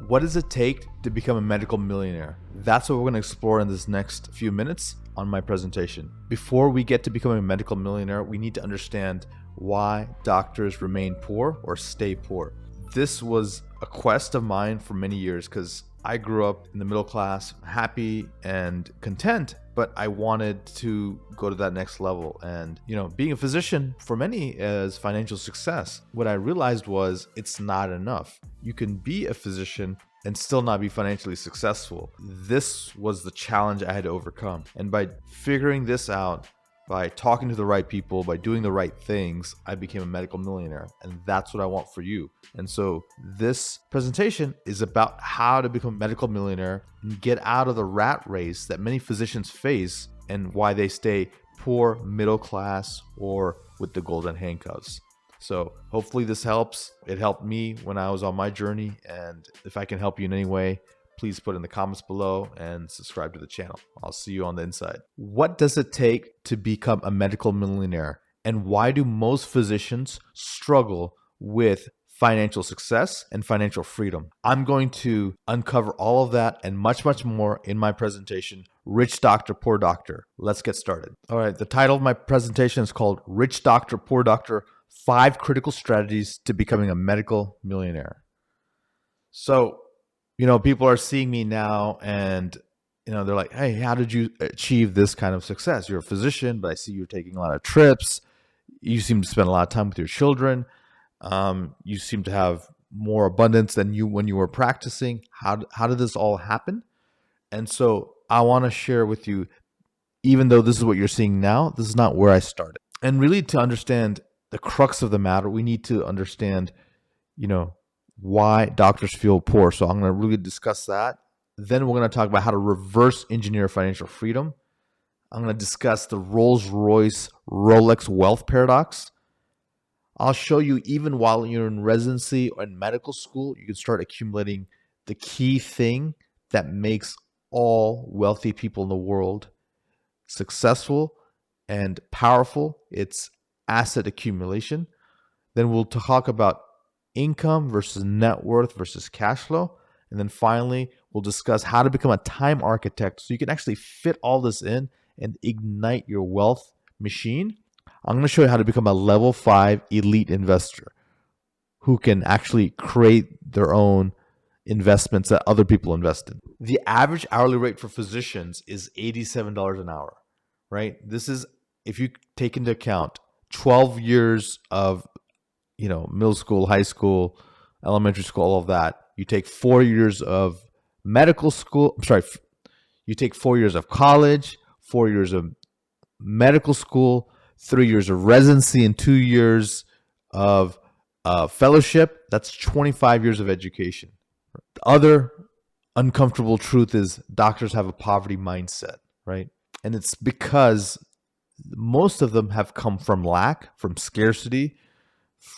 What does it take to become a medical millionaire? That's what we're going to explore in this next few minutes on my presentation. Before we get to becoming a medical millionaire, we need to understand why doctors remain poor or stay poor. This was a quest of mine for many years because I grew up in the middle class, happy and content, but I wanted to go to that next level. And, being a physician for many is financial success. What I realized was it's not enough. You can be a physician and still not be financially successful. This was the challenge I had to overcome. And by figuring this out, by talking to the right people, by doing the right things, I became a medical millionaire. And that's what I want for you. And so this presentation is about how to become a medical millionaire and get out of the rat race that many physicians face and why they stay poor, middle class, or with the golden handcuffs. So hopefully this helps. It helped me when I was on my journey. And if I can help you in any way, please put in the comments below and subscribe to the channel. I'll see you on the inside. What does it take to become a medical millionaire? And why do most physicians struggle with financial success and financial freedom? I'm going to uncover all of that and much, much more in my presentation, Rich Doctor, Poor Doctor. Let's get started. All right, the title of my presentation is called Rich Doctor, Poor Doctor, 5 Critical Strategies to Becoming a Medical Millionaire. So, people are seeing me now and, they're like, hey, how did you achieve this kind of success? You're a physician, but I see you're taking a lot of trips. You seem to spend a lot of time with your children. You seem to have more abundance than you when you were practicing. How did this all happen? And so I want to share with you, even though this is what you're seeing now, this is not where I started. And really to understand the crux of the matter, we need to understand, why doctors feel poor. So I'm going to really discuss that. Then we're going to talk about how to reverse engineer financial freedom. I'm going to discuss the Rolls-Royce Rolex wealth paradox. I'll show you even while you're in residency or in medical school, you can start accumulating the key thing that makes all wealthy people in the world successful and powerful. It's asset accumulation. Then we'll talk about income versus net worth versus cash flow. And then finally, we'll discuss how to become a time architect so you can actually fit all this in and ignite your wealth machine. I'm going to show you how to become a level 5 elite investor who can actually create their own investments that other people invest in. The average hourly rate for physicians is $87 an hour, right? This is, if you take into account 12 years of middle school, high school, elementary school, all of that. You take 4 years of medical school. You take 4 years of college, 4 years of medical school, 3 years of residency, and 2 years of fellowship. That's 25 years of education. The other uncomfortable truth is doctors have a poverty mindset, right? And it's because most of them have come from lack, from scarcity,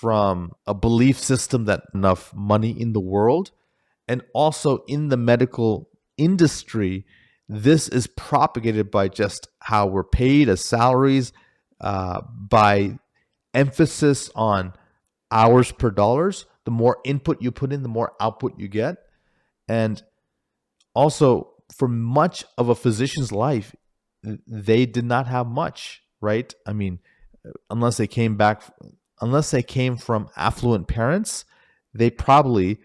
from a belief system that enough money in the world, and also in the medical industry, this is propagated by just how we're paid as salaries, by emphasis on hours per dollars. The more input you put in, the more output you get. And also, for much of a physician's life, they did not have much, right? I mean, unless they came from affluent parents, they probably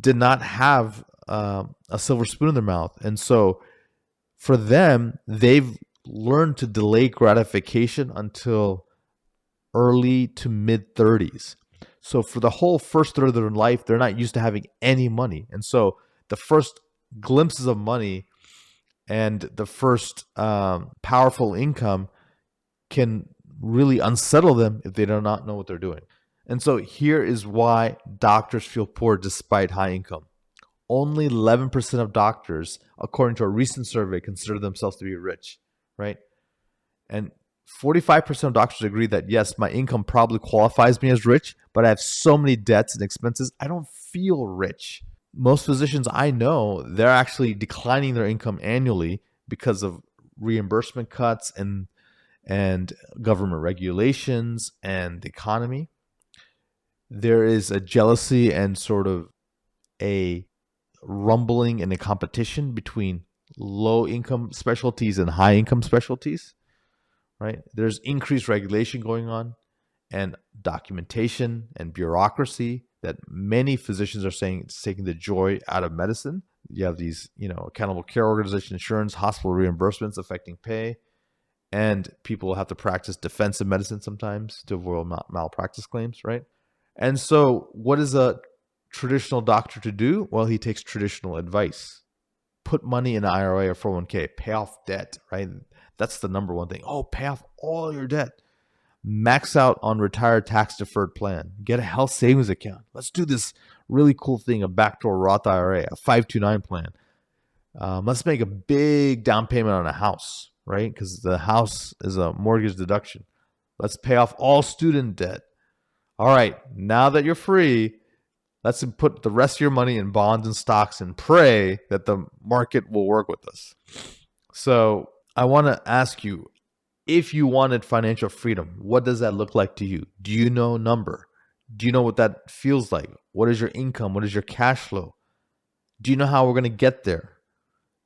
did not have a silver spoon in their mouth. And so for them, they've learned to delay gratification until early to mid 30s. So for the whole first third of their life, they're not used to having any money. And so the first glimpses of money and the first powerful income can really unsettle them if they do not know what they're doing. And so here is why doctors feel poor despite high income. Only 11% of doctors, according to a recent survey, consider themselves to be rich, right? And 45% of doctors agree that, yes, my income probably qualifies me as rich, but I have so many debts and expenses, I don't feel rich. Most physicians I know, they're actually declining their income annually because of reimbursement cuts and government regulations and the economy. There is a jealousy and sort of a rumbling in a competition between low income specialties and high income specialties, right? There's increased regulation going on and documentation and bureaucracy that many physicians are saying it's taking the joy out of medicine. You have these, accountable care organization insurance, hospital reimbursements affecting pay, and people have to practice defensive medicine sometimes to avoid malpractice claims, right? And so, what is a traditional doctor to do? Well, he takes traditional advice. Put money in an IRA or 401k, pay off debt, right? That's the number one thing. Oh, pay off all your debt. Max out on retired tax deferred plan. Get a health savings account. Let's do this really cool thing, a backdoor Roth IRA, a 529 plan. Let's make a big down payment on a house, right? Because the house is a mortgage deduction. Let's pay off all student debt. All right, now that you're free, let's put the rest of your money in bonds and stocks and pray that the market will work with us. So I want to ask you, if you wanted financial freedom, what does that look like to you? Do you know a number? Do you know what that feels like? What is your income? What is your cash flow? Do you know how we're going to get there?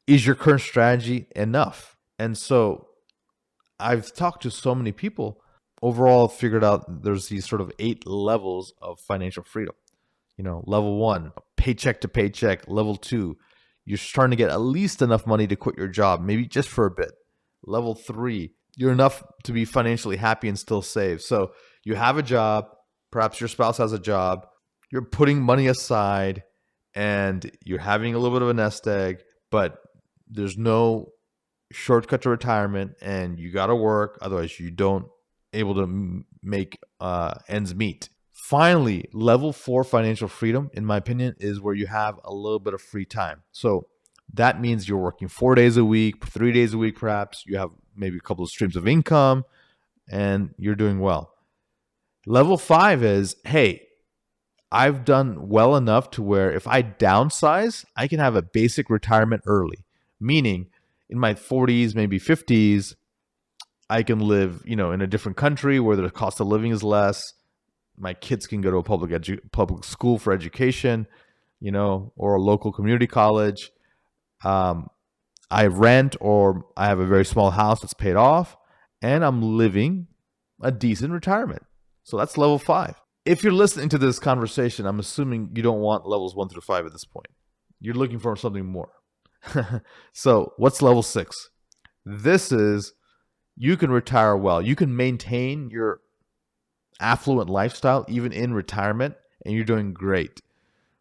Is your current strategy enough? And so I've talked to so many people, overall figured out there's these sort of 8 levels of financial freedom. Level 1, paycheck to paycheck. Level 2, you're starting to get at least enough money to quit your job, maybe just for a bit. Level 3, you're enough to be financially happy and still save. So you have a job, perhaps your spouse has a job, you're putting money aside and you're having a little bit of a nest egg, but there's no shortcut to retirement and you got to work. Otherwise you don't able to make ends meet. Finally, level 4 financial freedom, in my opinion, is where you have a little bit of free time. So that means you're working 4 days a week, 3 days a week, perhaps. You have maybe a couple of streams of income and you're doing well. Level 5 is, hey, I've done well enough to where if I downsize, I can have a basic retirement early. Meaning in my 40s, maybe 50s, I can live, in a different country where the cost of living is less. My kids can go to a public school for education, or a local community college. I rent or I have a very small house that's paid off, and I'm living a decent retirement. So that's level 5. If you're listening to this conversation, I'm assuming you don't want levels 1 through 5 at this point. You're looking for something more. So what's level 6? This is, you can retire well. You can maintain your affluent lifestyle even in retirement, and you're doing great,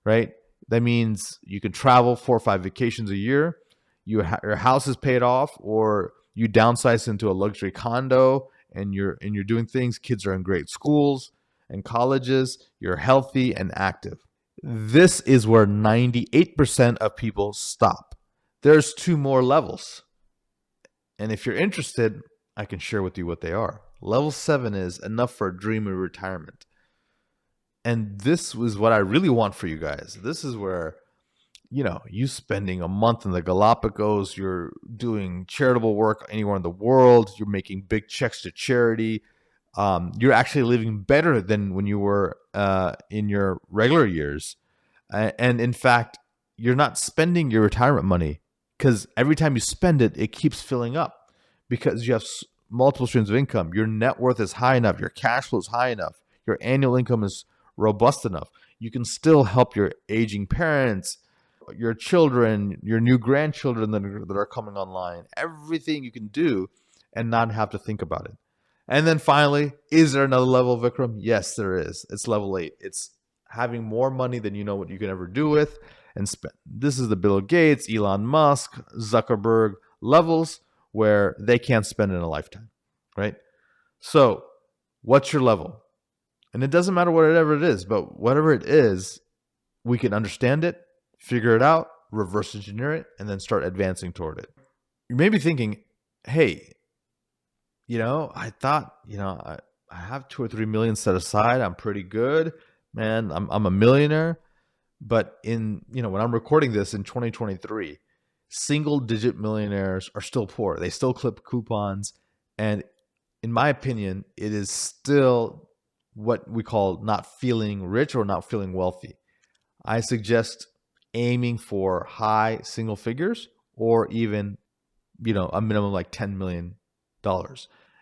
right? That means you can travel 4 or 5 vacations a year. Your house is paid off, or you downsize into a luxury condo, and you're doing things. Kids are in great schools and colleges. You're healthy and active. This is where 98% of people stop. There's 2 more levels. And if you're interested, I can share with you what they are. Level 7 is enough for a dream of retirement. And this was what I really want for you guys. This is where, you spending a month in the Galapagos, you're doing charitable work anywhere in the world, you're making big checks to charity. You're actually living better than when you were in your regular years. And in fact, you're not spending your retirement money, because every time you spend it, it keeps filling up because you have multiple streams of income. Your net worth is high enough. Your cash flow is high enough. Your annual income is robust enough. You can still help your aging parents, your children, your new grandchildren that are coming online. Everything you can do and not have to think about it. And then finally, is there another level, Vikram? Yes, there is. It's level 8. It's having more money than you know what you can ever do with and spend. This is the Bill Gates, Elon Musk, Zuckerberg levels where they can't spend in a lifetime, right? So what's your level? And it doesn't matter whatever it is, but whatever it is, we can understand it, figure it out, reverse engineer it, and then start advancing toward it. You may be thinking, hey, I thought, I have 2 or 3 million set aside. I'm pretty good, man. I'm a millionaire. But when I'm recording this in 2023, single digit millionaires are still poor. They still clip coupons. And in my opinion, it is still what we call not feeling rich or not feeling wealthy. I suggest aiming for high single figures or even, a minimum like $10 million.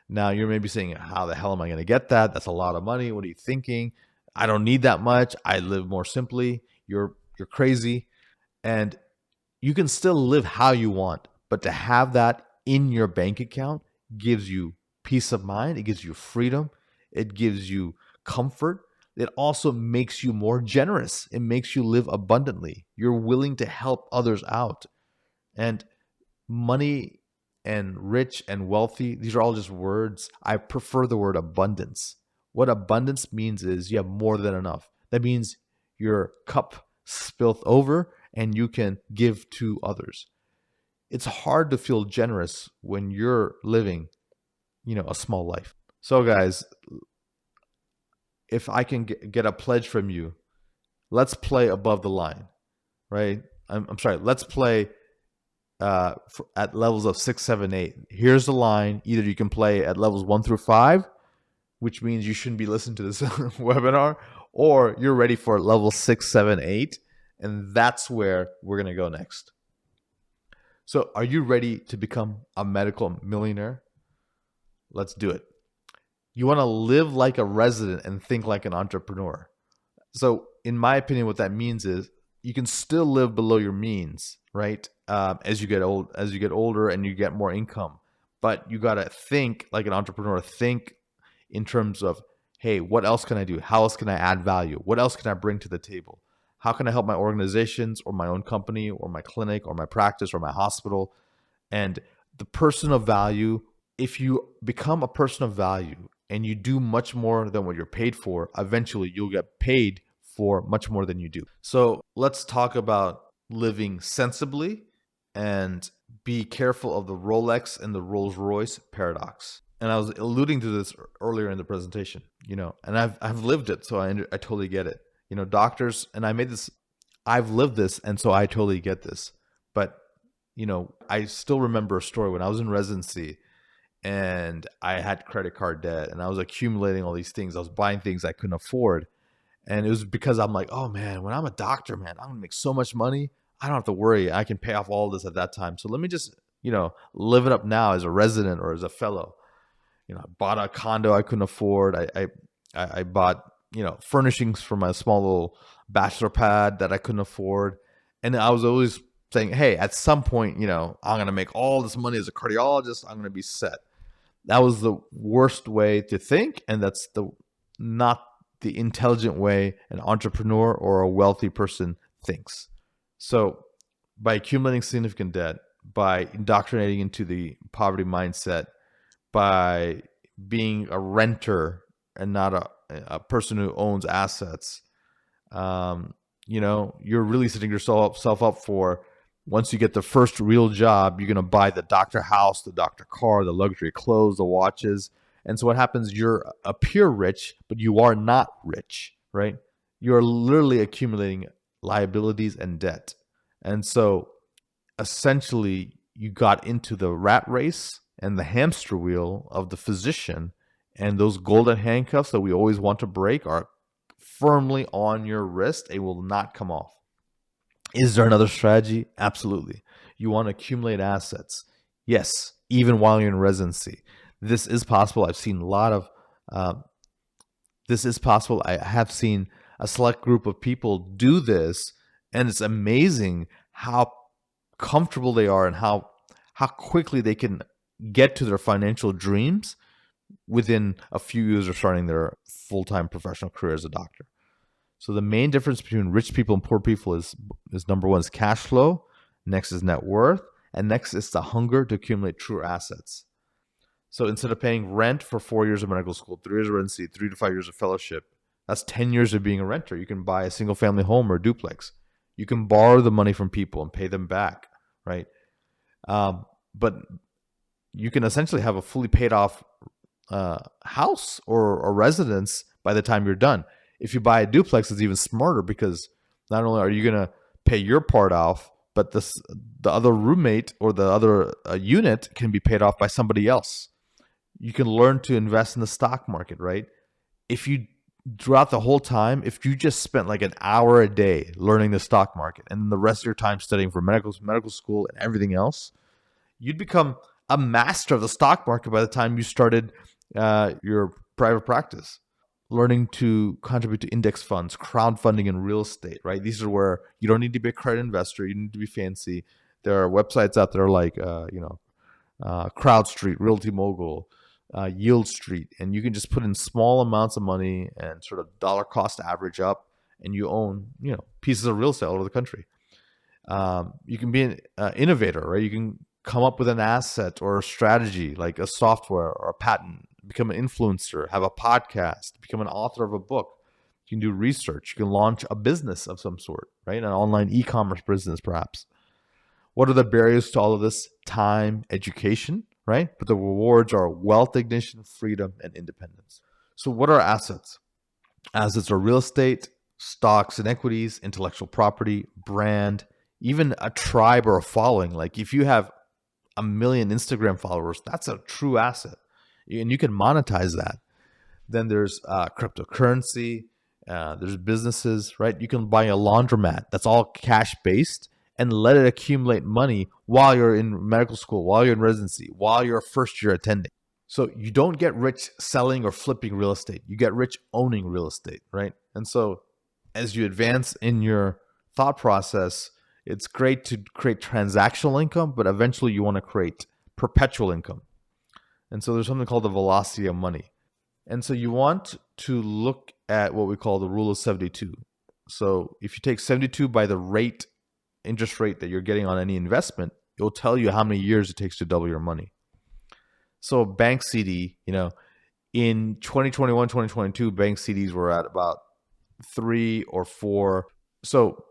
Now you're maybe saying, how the hell am I going to get that? That's a lot of money. What are you thinking? I don't need that much. I live more simply. You're crazy. And you can still live how you want, but to have that in your bank account gives you peace of mind. It gives you freedom. It gives you comfort. It also makes you more generous. It makes you live abundantly. You're willing to help others out. And money and rich and wealthy, these are all just words. I prefer the word abundance. What abundance means is you have more than enough. That means your cup spilleth over and you can give to others. It's hard to feel generous when you're living, a small life. So guys, if I can get a pledge from you, let's play above the line, right? I'm sorry, let's play at levels of 6, 7, 8. Here's the line. Either you can play at levels 1 through 5, which means you shouldn't be listening to this webinar, or you're ready for level 6, 7, 8, and that's where we're going to go next. So are you ready to become a medical millionaire? Let's do it. You want to live like a resident and think like an entrepreneur. So in my opinion, what that means is you can still live below your means, right? As you get older and you get more income, but you got to think like an entrepreneur. Think in terms of, hey, what else can I do? How else can I add value? What else can I bring to the table? How can I help my organizations or my own company or my clinic or my practice or my hospital? And the person of value, if you become a person of value and you do much more than what you're paid for, eventually you'll get paid for much more than you do. So let's talk about living sensibly and be careful of the Rolex and the Rolls Royce paradox. And I was alluding to this earlier in the presentation, and I've lived it, so I totally get it. Doctors, and I've lived this, and so I totally get this. But, I still remember a story when I was in residency and I had credit card debt and I was accumulating all these things. I was buying things I couldn't afford. And it was because I'm like, oh man, when I'm a doctor, man, I'm gonna make so much money. I don't have to worry. I can pay off all this at that time. So let me just, live it up now as a resident or as a fellow. I bought a condo I couldn't afford. I bought, furnishings for my small little bachelor pad that I couldn't afford. And I was always saying, hey, at some point, I'm going to make all this money as a cardiologist. I'm going to be set. That was the worst way to think. And that's not the intelligent way an entrepreneur or a wealthy person thinks. So by accumulating significant debt, by indoctrinating into the poverty mindset, by being a renter and not a person who owns assets, you're really setting yourself up for, once you get the first real job, you're going to buy the doctor house, the doctor car, the luxury clothes, the watches. And so what happens, you're appear rich, but you are not rich, right? You're literally accumulating liabilities and debt. And so essentially you got into the rat race and the hamster wheel of the physician, and those golden handcuffs that we always want to break are firmly on your wrist. It will not come off. Is there another strategy? Absolutely. You want to accumulate assets. Yes, even while you're in residency. This is possible. I've seen a lot of, this is possible. I have seen a select group of people do this, and it's amazing how comfortable they are and how quickly they can get to their financial dreams within a few years of starting their full-time professional career as a doctor. So the main difference between rich people and poor people is number one is cash flow, next is net worth, and next is the hunger to accumulate true assets. So instead of paying rent for 4 years of medical school, 3 years of residency, 3 to 5 years of fellowship, that's 10 years of being a renter. You can buy a single family home or a duplex. You can borrow the money from people and pay them back, right? But you can essentially have a fully paid off house or a residence by the time you're done. If you buy a duplex, it's even smarter because not only are you going to pay your part off, but the other roommate or the other unit can be paid off by somebody else. You can learn to invest in the stock market, right? If you throughout the whole time, if you just spent like an hour a day learning the stock market and the rest of your time studying for medical school and everything else, you'd become a master of the stock market by the time you started your private practice. Learning to contribute to index funds, crowdfunding, and real estate, right? These are where you don't need to be a credit investor. You need to be fancy. There are websites out there like, Crowd Street, Realty Mogul, Yield Street, and you can just put in small amounts of money and sort of dollar cost average up, and you own, pieces of real estate all over the country. You can be an innovator, right? You can come up with an asset or a strategy like a software or a patent, become an influencer, have a podcast, become an author of a book. You can do research. You can launch a business of some sort, right? An online e-commerce business, perhaps. What are the barriers to all of this? Time, education, right? But the rewards are wealth ignition, freedom, and independence. So, what are assets? Assets are real estate, stocks and equities, intellectual property, brand, even a tribe or a following. Like if you have a million Instagram followers, that's a true asset. And you can monetize that. Then there's cryptocurrency, there's businesses, right? You can buy a laundromat that's all cash based and let it accumulate money while you're in medical school, while you're in residency, while you're a first year attending. So you don't get rich selling or flipping real estate. You get rich owning real estate, right? And so as you advance in your thought process, it's great to create transactional income, but eventually you want to create perpetual income. And so there's something called the velocity of money. And so you want to look at what we call the rule of 72. So if you take 72 by the interest rate that you're getting on any investment, it will tell you how many years it takes to double your money. So bank CD, in 2021, 2022, bank CDs were at about 3 or 4. So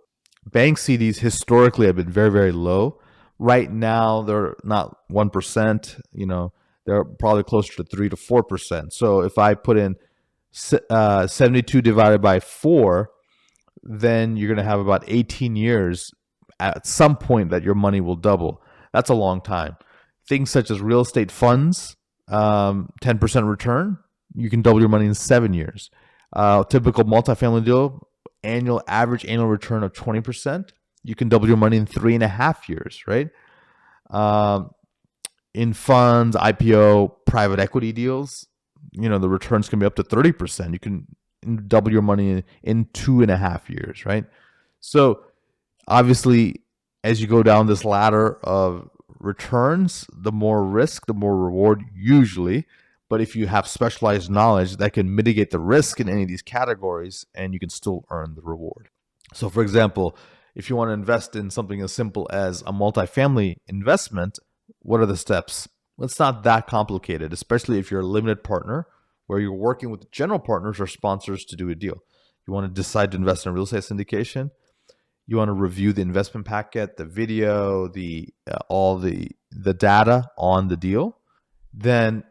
bank CDs historically have been very, very low. Right now, they're not 1%, they're probably closer to 3 to 4%. So if I put in 72 divided by 4, then you're going to have about 18 years at some point that your money will double. That's a long time. Things such as real estate funds, 10% return, you can double your money in 7 years. Typical multifamily deal, average annual return of 20%, you can double your money in 3.5 years, right? In funds, IPO, private equity deals, the returns can be up to 30%. You can double your money in 2.5 years, right? So obviously, as you go down this ladder of returns, the more risk, the more reward usually. But if you have specialized knowledge, that can mitigate the risk in any of these categories and you can still earn the reward. So for example, if you want to invest in something as simple as a multifamily investment, what are the steps? Well, it's not that complicated, especially if you're a limited partner where you're working with general partners or sponsors to do a deal. You want to decide to invest in a real estate syndication. You want to review the investment packet, the video, all the data on the deal. Then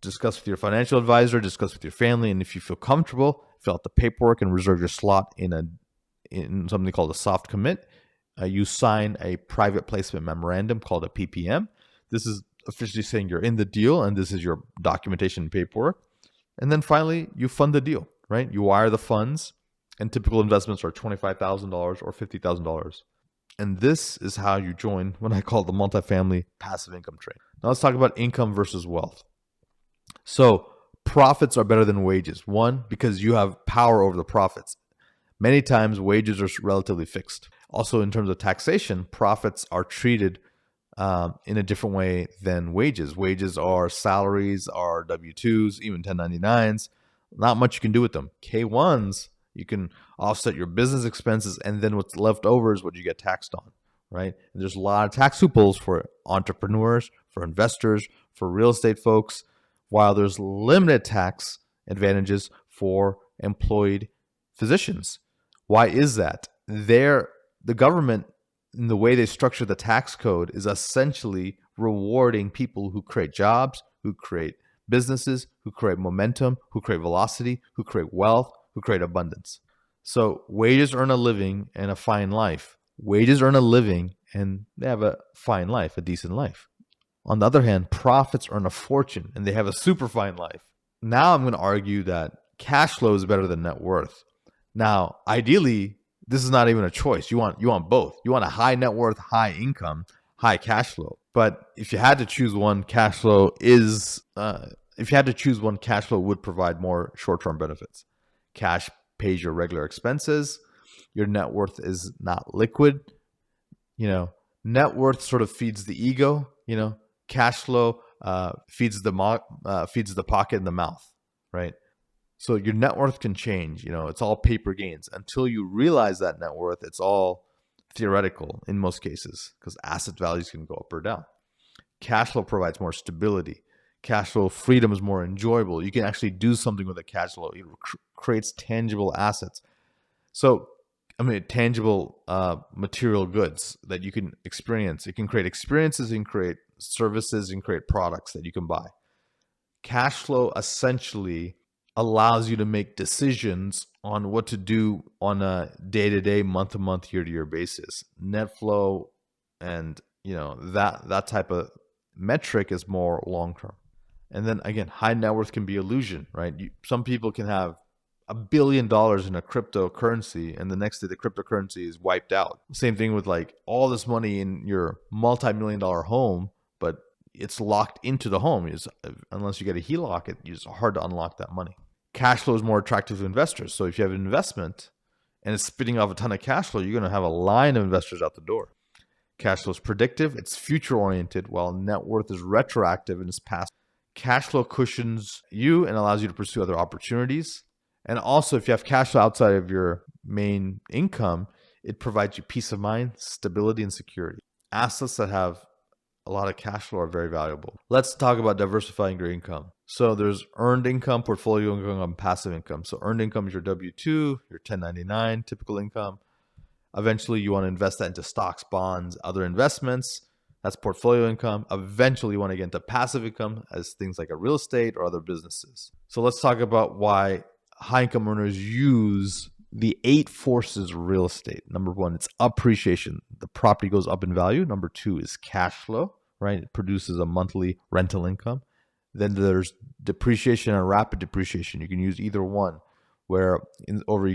discuss with your financial advisor, discuss with your family, and if you feel comfortable, fill out the paperwork and reserve your slot in something called a soft commit. You sign a private placement memorandum called a PPM. This is officially saying you're in the deal, and this is your documentation and paperwork. And then finally, you fund the deal, right? You wire the funds, and typical investments are $25,000 or $50,000. And this is how you join what I call the multifamily passive income trade. Now let's talk about income versus wealth. So profits are better than wages. One, because you have power over the profits. Many times wages are relatively fixed. Also, in terms of taxation, profits are treated in a different way than wages. Wages are salaries, are W-2s, even 1099s. Not much you can do with them. K-1s, you can offset your business expenses, and then what's left over is what you get taxed on, right? And there's a lot of tax loopholes for entrepreneurs, for investors, for real estate folks, while there's limited tax advantages for employed physicians. Why is that? The government, in the way they structure the tax code, is essentially rewarding people who create jobs, who create businesses, who create momentum, who create velocity, who create wealth, who create abundance. So wages earn a living and a fine life. Wages earn a living and they have a fine life, a decent life. On the other hand, profits earn a fortune and they have a super fine life. Now I'm going to argue that cash flow is better than net worth. Now, ideally, this is not even a choice. You want both. You want a high net worth, high income, high cash flow. But if you had to choose one, cash flow would provide more short-term benefits. Cash pays your regular expenses. Your net worth is not liquid. Net worth sort of feeds the ego. Cash flow feeds the pocket and the mouth, right? So your net worth can change. It's all paper gains. Until you realize that net worth, it's all theoretical in most cases because asset values can go up or down. Cash flow provides more stability. Cash flow freedom is more enjoyable. You can actually do something with the cash flow. It creates tangible assets. So, tangible material goods that you can experience. It can create experiences, it can create services, and create products that you can buy. Cash flow essentially allows you to make decisions on what to do on a day-to-day, month-to-month, year-to-year basis. Net flow and that type of metric is more long-term. And then again, high net worth can be illusion, right? Some people can have $1 billion in a cryptocurrency, and the next day the cryptocurrency is wiped out. Same thing with like all this money in your multi-million-dollar home, but it's locked into the home. Unless you get a HELOC, it's hard to unlock that money. Cash flow is more attractive to investors. So if you have an investment and it's spitting off a ton of cash flow, you're going to have a line of investors out the door. Cash flow is predictive, it's future-oriented, while net worth is retroactive and is past. Cash flow cushions you and allows you to pursue other opportunities. And also, if you have cash flow outside of your main income, it provides you peace of mind, stability, and security. Assets that have a lot of cash flow are very valuable. Let's talk about diversifying your income. So there's earned income, portfolio income, and passive income. So earned income is your W-2, your 1099, typical income. Eventually, you want to invest that into stocks, bonds, other investments. That's portfolio income. Eventually, you want to get into passive income as things like a real estate or other businesses. So let's talk about why high income earners use the 8 forces of real estate. Number 1, it's appreciation. The property goes up in value. Number 2 is cash flow, right? It produces a monthly rental income. Then there's depreciation and rapid depreciation. You can use either one, you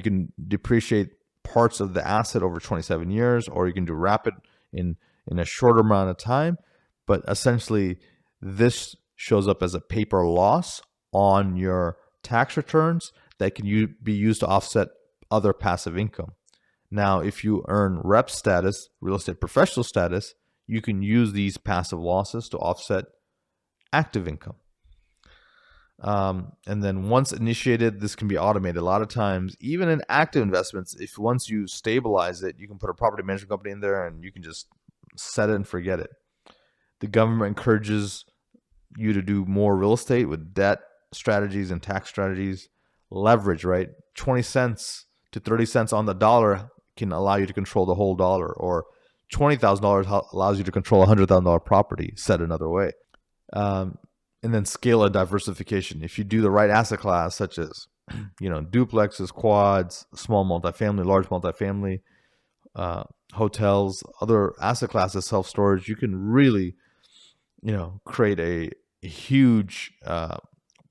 can depreciate parts of the asset over 27 years, or you can do rapid in a shorter amount of time. But essentially, this shows up as a paper loss on your tax returns that can be used to offset other passive income. Now, if you earn rep status, real estate professional status, you can use these passive losses to offset active income. And then once initiated, this can be automated. A lot of times, even in active investments, if once you stabilize it, you can put a property management company in there and you can just set it and forget it. The government encourages you to do more real estate with debt strategies and tax strategies. Leverage, right? 20 cents to 30 cents on the dollar can allow you to control the whole dollar, or $20,000 allows you to control a $100,000 property, said another way. And then scale and diversification. If you do the right asset class, such as duplexes, quads, small multifamily, large multifamily, hotels, other asset classes, self-storage, you can really, create a huge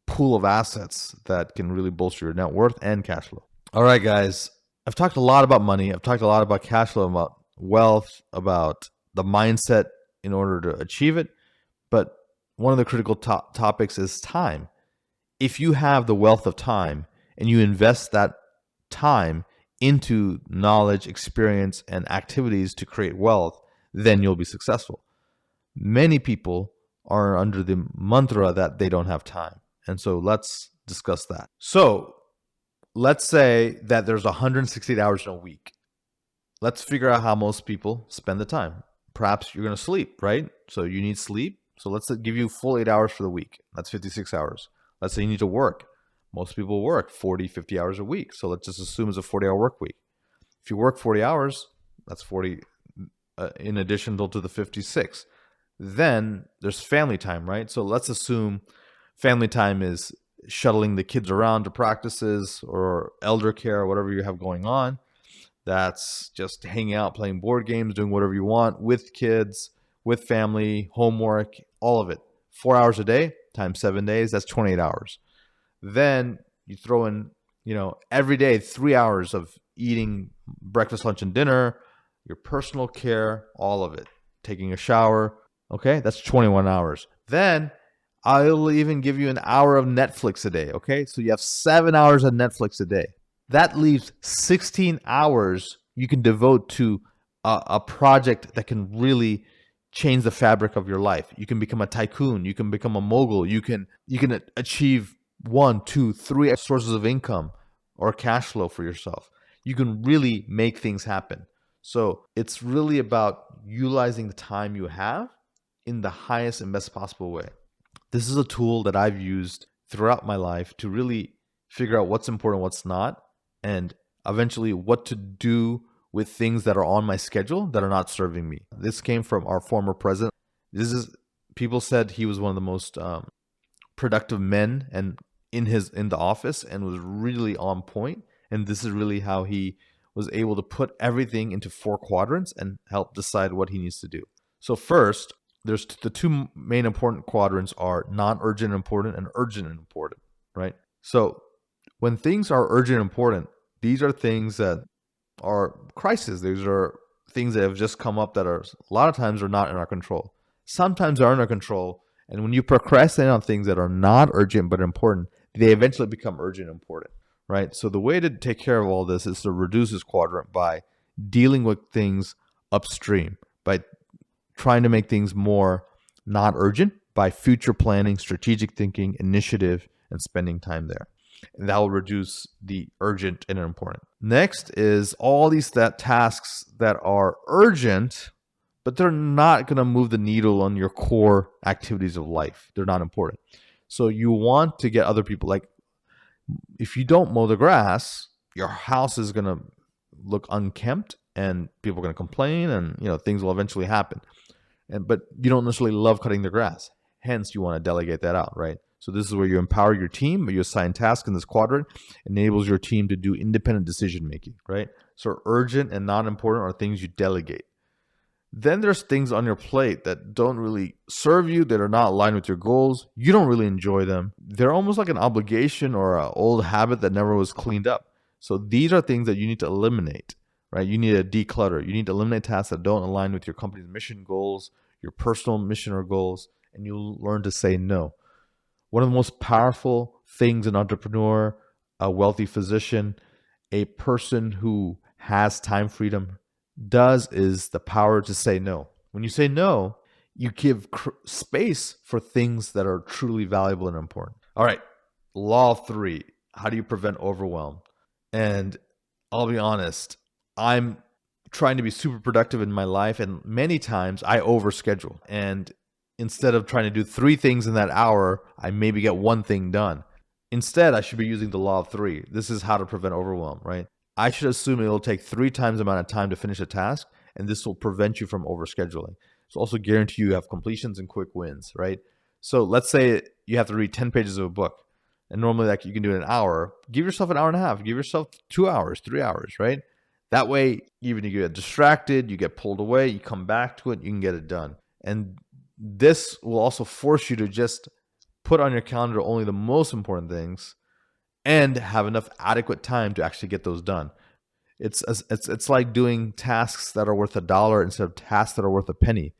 pool of assets that can really bolster your net worth and cash flow. All right, guys, I've talked a lot about money. I've talked a lot about cash flow, about wealth, about the mindset in order to achieve it. But one of the critical topics is time. If you have the wealth of time and you invest that time into knowledge, experience, and activities to create wealth, then you'll be successful. Many people are under the mantra that they don't have time. And so let's discuss that. So let's say that there's 168 hours in a week. Let's figure out how most people spend the time. Perhaps you're going to sleep, right? So you need sleep. So let's give you full 8 hours for the week. That's 56 hours. Let's say you need to work. Most people work 40, 50 hours a week. So let's just assume it's a 40-hour work week. If you work 40 hours, that's 40 in addition to the 56. Then there's family time, right? So let's assume family time is shuttling the kids around to practices or elder care or whatever you have going on. That's just hanging out, playing board games, doing whatever you want with kids, with family, homework, all of it. 4 hours a day times 7 days, that's 28 hours. Then, You throw in, every day 3 hours of eating breakfast, lunch, and dinner, your personal care, all of it, taking a shower. Okay, that's 21 hours. Then I'll even give you an hour of Netflix a day. Okay, so you have 7 hours of Netflix a day. That leaves 16 hours you can devote to a project that can really change the fabric of your life. You can become a tycoon. You can become a mogul. You can achieve one, two, three sources of income or cash flow for yourself. You can really make things happen. So it's really about utilizing the time you have in the highest and best possible way. This is a tool that I've used throughout my life to really figure out what's important, what's not, and eventually what to do with things that are on my schedule that are not serving me. This came from our former president. People said he was one of the most productive men and in the office, and was really on point. And this is really how he was able to put everything into 4 quadrants and help decide what he needs to do. So first, there's the 2 main important quadrants are non-urgent important and urgent and important, right? So when things are urgent and important, these are things that are crises. These are things that have just come up that are a lot of times are not in our control. Sometimes are in our control. And when you procrastinate on things that are not urgent but important, they eventually become urgent and important, right? So the way to take care of all this is to reduce this quadrant by dealing with things upstream, by trying to make things more not urgent, by future planning, strategic thinking, initiative, and spending time there. And that will reduce the urgent and important. Next is all these tasks that are urgent, but they're not going to move the needle on your core activities of life. They're not important. So you want to get other people, like if you don't mow the grass, your house is going to look unkempt and people are going to complain, and things will eventually happen. But you don't necessarily love cutting the grass. Hence, you want to delegate that out, right? So this is where you empower your team, but you assign tasks in this quadrant, enables your team to do independent decision making, right? So urgent and not important are things you delegate. Then there's things on your plate that don't really serve you, that are not aligned with your goals. You don't really enjoy them. They're almost like an obligation or an old habit that never was cleaned up. So these are things that you need to eliminate, right? You need to declutter. You need to eliminate tasks that don't align with your company's mission goals, your personal mission or goals, and you'll learn to say no. One of the most powerful things an entrepreneur, a wealthy physician, a person who has time freedom does is the power to say no. When you say no, you give space for things that are truly valuable and important. All right, law of 3. How do you prevent overwhelm? And I'll be honest, I'm trying to be super productive in my life, and many times I overschedule. And instead of trying to do 3 things in that hour, I maybe get 1 thing done. Instead, I should be using the law of 3. This is how to prevent overwhelm, right? I should assume it will take 3 times the amount of time to finish a task, and this will prevent you from overscheduling. It's also guarantee you have completions and quick wins, right? So let's say you have to read 10 pages of a book, and normally like you can do it in an hour. Give yourself an hour and a half. Give yourself 2 hours, 3 hours, right? That way, even if you get distracted, you get pulled away, you come back to it, you can get it done. And this will also force you to just put on your calendar only the most important things and have enough adequate time to actually get those done. It's like doing tasks that are worth $1 instead of tasks that are worth a penny.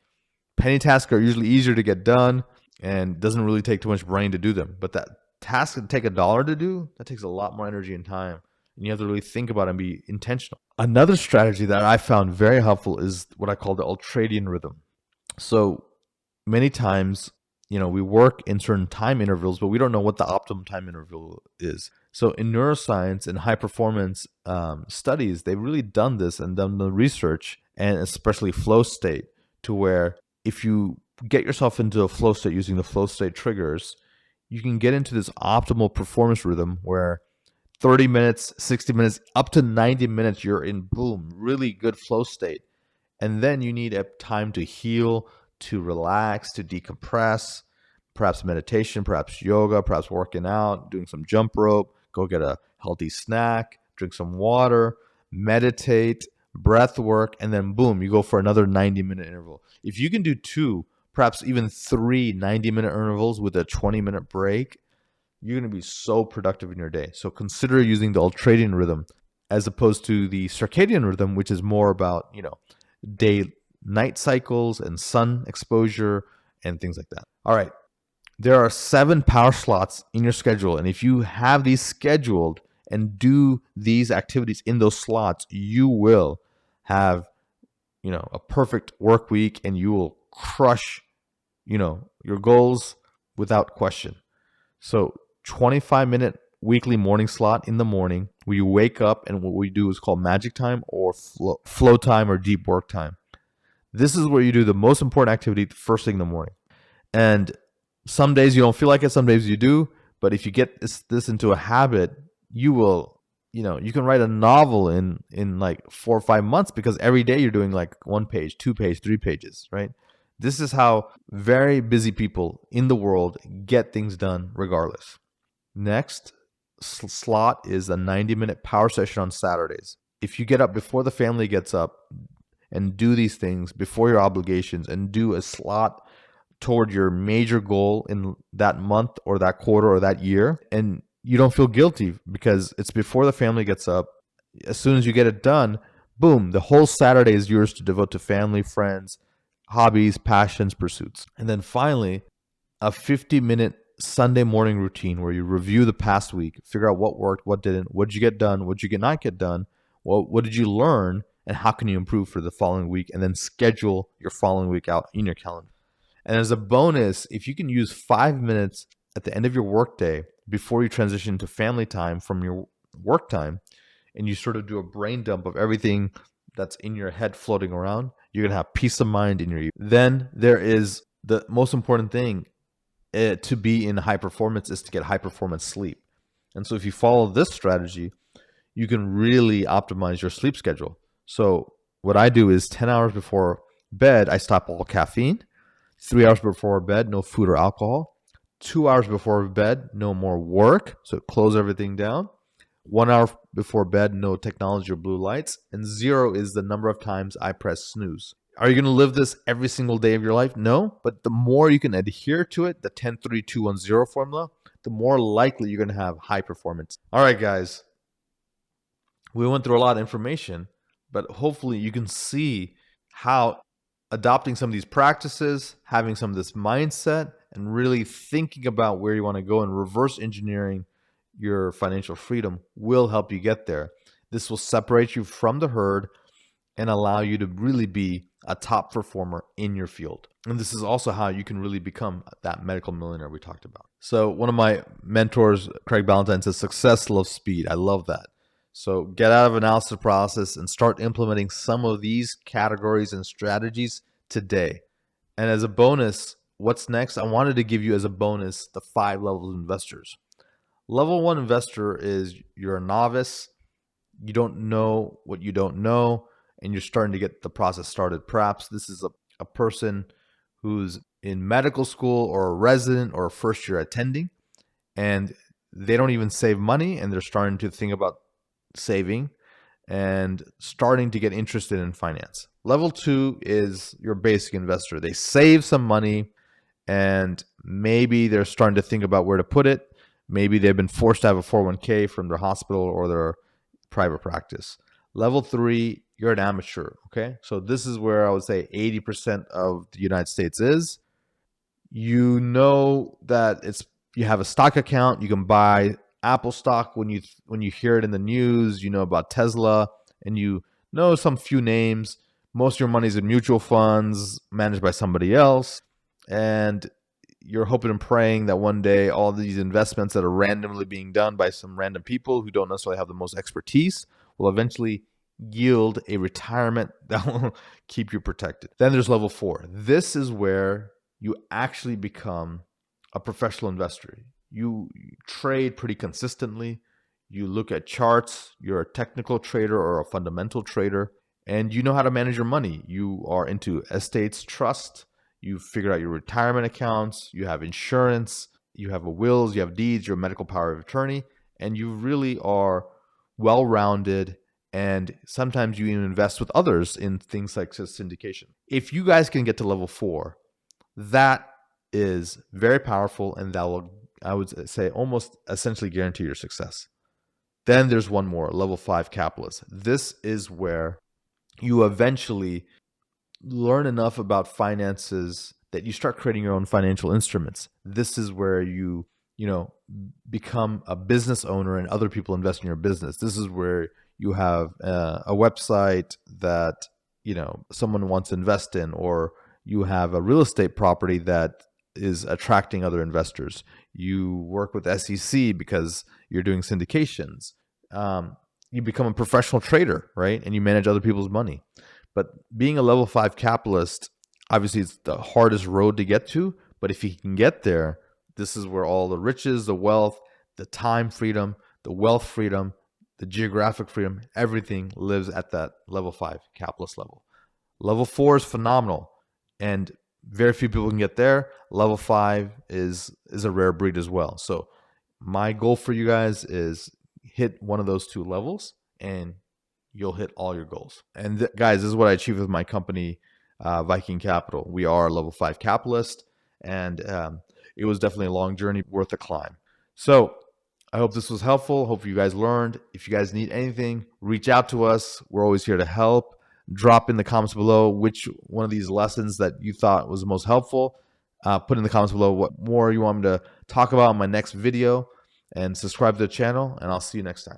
Penny tasks are usually easier to get done and doesn't really take too much brain to do them. But that task that take $1 to do, that takes a lot more energy and time. And you have to really think about it and be intentional. Another strategy that I found very helpful is what I call the ultradian rhythm. So many times, we work in certain time intervals, but we don't know what the optimum time interval is. So in neuroscience and high performance studies, they've really done this and done the research, and especially flow state, to where if you get yourself into a flow state using the flow state triggers, you can get into this optimal performance rhythm where 30 minutes, 60 minutes, up to 90 minutes, you're in really good flow state. And then you need a time to heal, to relax, to decompress, perhaps meditation, perhaps yoga, perhaps working out, doing some jump rope, go get a healthy snack, drink some water, meditate, breath work, and then boom, you go for another 90-minute interval. If you can do 2, perhaps even 3 90-minute intervals with a 20-minute break, you're going to be so productive in your day. So consider using the ultradian rhythm as opposed to the circadian rhythm, which is more about, day night cycles and sun exposure and things like that. All right. There are 7 power slots in your schedule. And if you have these scheduled and do these activities in those slots, you will have, a perfect work week and you will crush, your goals without question. So 25-minute weekly morning slot in the morning where you wake up, and what we do is called magic time or flow time or deep work time. This is where you do the most important activity the first thing in the morning. And some days you don't feel like it, some days you do. But if you get this into a habit, you will, you can write a novel in like 4 or 5 months, because every day you're doing like 1 page, 2 page, 3 pages, right? This is how very busy people in the world get things done regardless. Next slot is a 90-minute power session on Saturdays. If you get up before the family gets up and do these things before your obligations and do a slot toward your major goal in that month or that quarter or that year, and you don't feel guilty because it's before the family gets up, as soon as you get it done, boom, the whole Saturday is yours to devote to family, friends, hobbies, passions, pursuits. And then finally, a 50-minute Sunday morning routine where you review the past week, figure out what worked, what didn't, what did you get done, what did you not get done, what did you learn, and how can you improve for the following week, and then schedule your following week out in your calendar. And as a bonus, if you can use 5 minutes at the end of your workday before you transition to family time from your work time, and you sort of do a brain dump of everything that's in your head floating around, you're going to have peace of mind in your evening. Then there is the most important thing to be in high performance is to get high performance sleep. And so if you follow this strategy, you can really optimize your sleep schedule. So what I do is 10 hours before bed, I stop all caffeine. 3 hours before bed, no food or alcohol. 2 hours before bed, no more work. So close everything down. 1 hour before bed, no technology or blue lights. And 0 is the number of times I press snooze. Are you going to live this every single day of your life? No. But the more you can adhere to it, the 10-3-2-1-0 formula, the more likely you're going to have high performance. All right, guys. We went through a lot of information, but hopefully you can see how adopting some of these practices, having some of this mindset, and really thinking about where you want to go and reverse engineering your financial freedom will help you get there. This will separate you from the herd and allow you to really be a top performer in your field. And this is also how you can really become that medical millionaire we talked about. So one of my mentors, Craig Ballantyne, says, success loves speed. I love that. So get out of analysis paralysis and start implementing some of these categories and strategies today. And as a bonus, what's next? I wanted to give you as a bonus the 5 levels of investors. Level 1 investor is you're a novice. You don't know what you don't know, and you're starting to get the process started. Perhaps this is a person who's in medical school or a resident or a first year attending, and they don't even save money, and they're starting to think about saving and starting to get interested in finance. Level 2 is your basic investor. They save some money and maybe they're starting to think about where to put it. Maybe they've been forced to have a 401k from their hospital or their private practice. Level 3, you're an amateur, okay? So this is where I would say 80% of the United States is. You know that you have a stock account, you can buy Apple stock when you hear it in the news, you know about Tesla, and you know some few names. Most of your money is in mutual funds managed by somebody else, and you're hoping and praying that one day all these investments that are randomly being done by some random people who don't necessarily have the most expertise will eventually yield a retirement that will keep you protected. Then there's level 4. This is where you actually become a professional investor. You trade pretty consistently. You look at charts. You're a technical trader or a fundamental trader, and you know how to manage your money. You are into estates, trust. You've figured out your retirement accounts. You have insurance. You have wills. You have deeds. You're a medical power of attorney, and you really are well-rounded. And sometimes you even invest with others in things like syndication. If you guys can get to level 4, that is very powerful, and that will I would say almost essentially guarantee your success. Then there's one more, level 5 capitalist. This is where you eventually learn enough about finances that you start creating your own financial instruments. This is where you know, become a business owner and other people invest in your business. This is where you have a website that, someone wants to invest in, or you have a real estate property that is attracting other investors. You work with SEC because you're doing syndications. You become a professional trader, right? And you manage other people's money. But being a level 5 capitalist, obviously, it's the hardest road to get to. But if you can get there, this is where all the riches, the wealth, the time freedom, the wealth freedom, the geographic freedom, everything lives at that level 5 capitalist level. Level 4 is phenomenal, and very few people can get there. Level 5 is a rare breed as well. So my goal for you guys is hit one of those 2 levels, and you'll hit all your goals. And guys, this is what I achieved with my company, Viking Capital. We are a level 5 capitalist, and it was definitely a long journey worth the climb. So I hope this was helpful. Hope you guys learned. If you guys need anything, reach out to us. We're always here to help. Drop in the comments below which one of these lessons that you thought was the most helpful. Put in the comments below what more you want me to talk about in my next video, and subscribe to the channel, and I'll see you next time.